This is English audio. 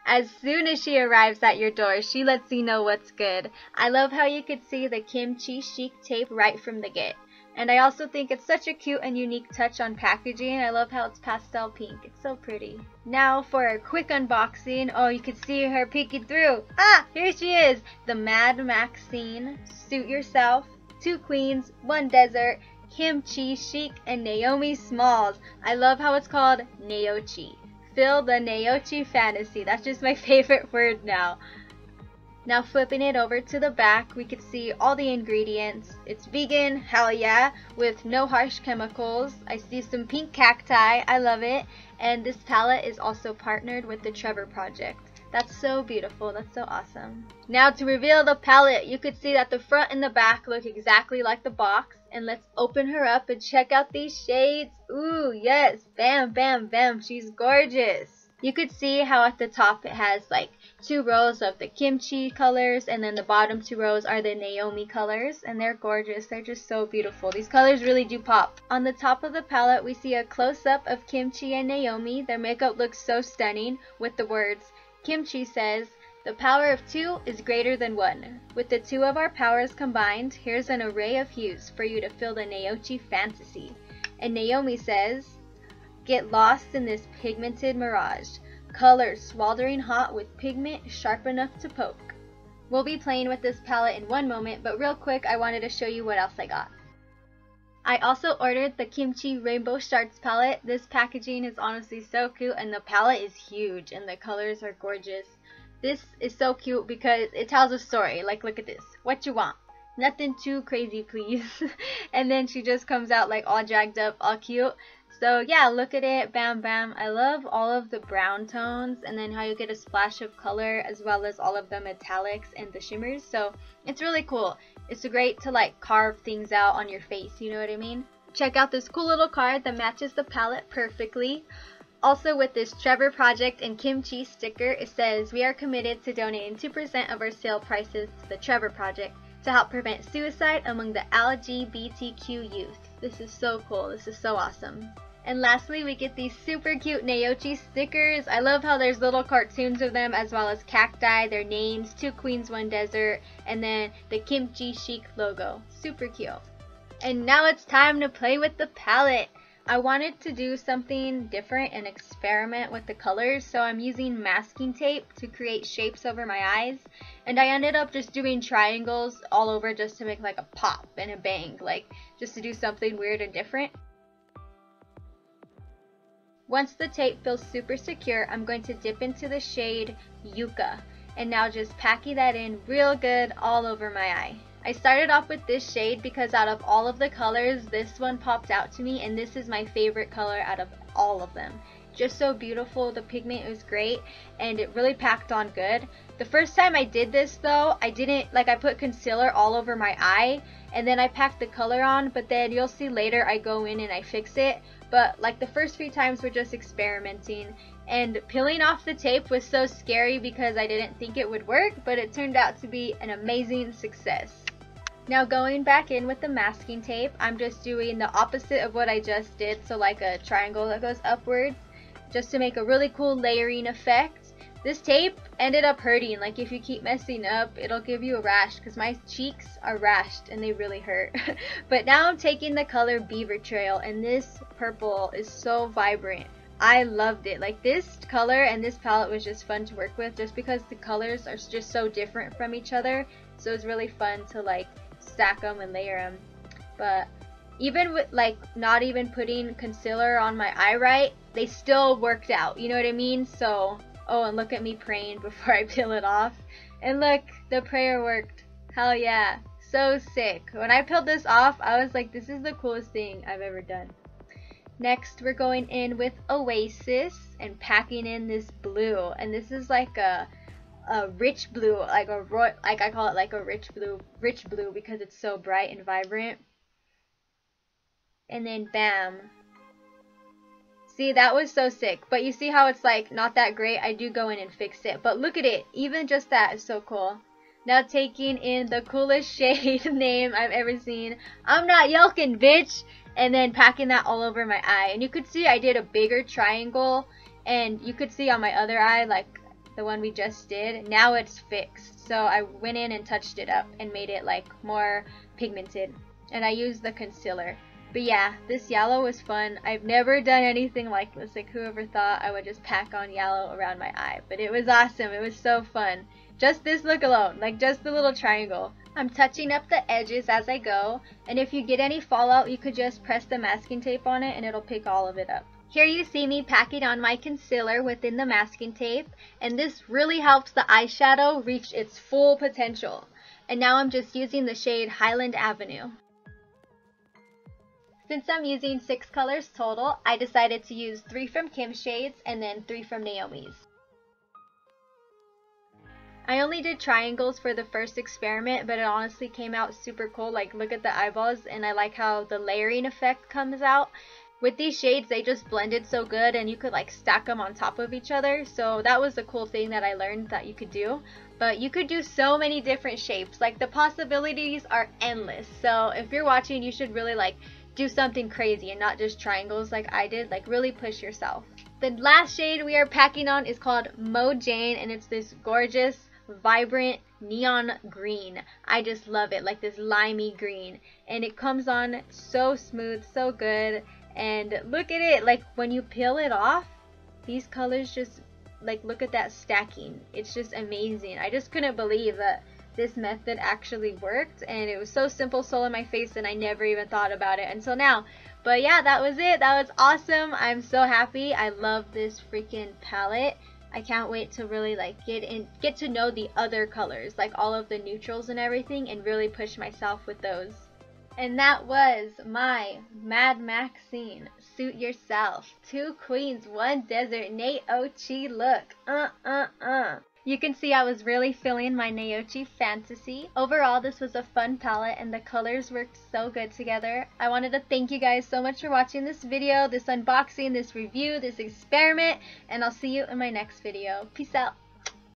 As soon as she arrives at your door, she lets you know what's good. I love how you could see the KimChi Chic tape right from the get. And I also think it's such a cute and unique touch on packaging. I love how it's pastel pink. It's so pretty. Now for a quick unboxing. Oh, you can see her peeking through. Ah, here she is. The Mad Maxine. Suit Yourself. 2 Queens, 1 Desert. KimChi Chic and Naomi Smalls. I love how it's called Neochi. Feel the Neochi fantasy. That's just my favorite word now. Now flipping it over to the back, we can see all the ingredients. It's vegan, hell yeah, with no harsh chemicals. I see some pink cacti, I love it. And this palette is also partnered with the Trevor Project. That's so beautiful, that's so awesome. Now to reveal the palette, you could see that the front and the back look exactly like the box. And let's open her up and check out these shades. Ooh, yes, bam, bam, bam, she's gorgeous. You could see how at the top it has like 2 rows of the KimChi colors, and then the bottom 2 rows are the Naomi colors, and they're gorgeous. They're just so beautiful. These colors really do pop. On the top of the palette, we see a close-up of KimChi and Naomi. Their makeup looks so stunning with the words, KimChi says, "The power of 2 is greater than 1. With the 2 of our powers combined, here's an array of hues for you to feel the Neochi fantasy." And Naomi says, "Get lost in this pigmented mirage. Colors sweltering hot with pigment sharp enough to poke." We'll be playing with this palette in one moment, but real quick I wanted to show you what else I got. I also ordered the KimChi Rainbow Shards palette. This packaging is honestly so cute, and the palette is huge and the colors are gorgeous. This is so cute because it tells a story. Like, look at this. What you want? Nothing too crazy, please. And then she just comes out like all jagged up, all cute. So yeah, look at it, bam bam. I love all of the brown tones, and then how you get a splash of color as well as all of the metallics and the shimmers. So it's really cool. It's great to like carve things out on your face, you know what I mean? Check out this cool little card that matches the palette perfectly. Also with this Trevor Project and KimChi sticker, it says, "We are committed to donating 2% of our sale prices to the Trevor Project to help prevent suicide among the LGBTQ youth." This is so cool. This is so awesome. And lastly, we get these super cute Neochi stickers. I love how there's little cartoons of them as well as cacti, their names, 2 Queens, 1 Desert, and then the KimChi Chic logo. Super cute. And now it's time to play with the palette. I wanted to do something different and experiment with the colors, so I'm using masking tape to create shapes over my eyes, and I ended up just doing triangles all over just to make like a pop and a bang, like just to do something weird and different. Once the tape feels super secure, I'm going to dip into the shade Yucca, and now just packing that in real good all over my eye. I started off with this shade because out of all of the colors, this one popped out to me, and this is my favorite color out of all of them. Just so beautiful, the pigment was great, and it really packed on good. The first time I did this though, I put concealer all over my eye, and then I packed the color on, but then you'll see later I go in and I fix it. But like the first 3 times we're just experimenting, and peeling off the tape was so scary because I didn't think it would work, but it turned out to be an amazing success. Now going back in with the masking tape, I'm just doing the opposite of what I just did, so like a triangle that goes upwards, just to make a really cool layering effect. This tape ended up hurting. Like if you keep messing up, it'll give you a rash because my cheeks are rashed and they really hurt. But now I'm taking the color Beaver Trail, and this purple is so vibrant. I loved it. Like this color and this palette was just fun to work with just because the colors are just so different from each other. So it's really fun to like stack them and layer them. But even with like not even putting concealer on my eye right, they still worked out, you know what I mean? So, oh, and look at me praying before I peel it off. And look, the prayer worked. Hell yeah. So sick. When I peeled this off, I was like, this is the coolest thing I've ever done. Next, we're going in with Oasis and packing in this blue. And this is like a rich blue, like I call it like a rich blue because it's so bright and vibrant. And then bam. See, that was so sick. But you see how it's like not that great? I do go in and fix it. But look at it. Even just that is so cool. Now taking in the coolest shade name I've ever seen. I'm not yelking, bitch! And then packing that all over my eye. And you could see I did a bigger triangle. And you could see on my other eye, like, the one we just did, now it's fixed. So I went in and touched it up and made it like more pigmented. And I used the concealer. But yeah, this yellow was fun. I've never done anything like this. Like, whoever thought I would just pack on yellow around my eye. But it was awesome. It was so fun. Just this look alone, like just the little triangle. I'm touching up the edges as I go, and if you get any fallout, you could just press the masking tape on it and it'll pick all of it up. Here you see me packing on my concealer within the masking tape, and this really helps the eyeshadow reach its full potential. And now I'm just using the shade Highland Avenue. Since I'm using 6 colors total, I decided to use 3 from Kim's shades and then 3 from Naomi's. I only did triangles for the first experiment, but it honestly came out super cool. Like, look at the eyeballs, and I like how the layering effect comes out. With these shades, they just blended so good, and you could like stack them on top of each other. So that was the cool thing that I learned that you could do. But you could do so many different shapes. Like, the possibilities are endless. So if you're watching, you should really like do something crazy and not just triangles like I did. Like, really push yourself. The last shade we are packing on is called Mo Jane, and it's this gorgeous, vibrant neon green. I just love it, like this limey green, and it comes on so smooth, so good. And look at it, like when you peel it off, these colors just, like, look at that stacking. It's just amazing. I just couldn't believe that this method actually worked, and it was so simple, so in my face, and I never even thought about it until now. But yeah, that was it. That was awesome. I'm so happy. I love this freaking palette. I can't wait to really like get to know the other colors, like all of the neutrals and everything, and really push myself with those. And that was my Mad Maxine Suit Yourself 2 Queens 1 Desert Naochi look. You can see I was really feeling my Naochi fantasy. Overall, this was a fun palette and the colors worked so good together. I wanted to thank you guys so much for watching this video, this unboxing, this review, this experiment, and I'll see you in my next video. Peace out.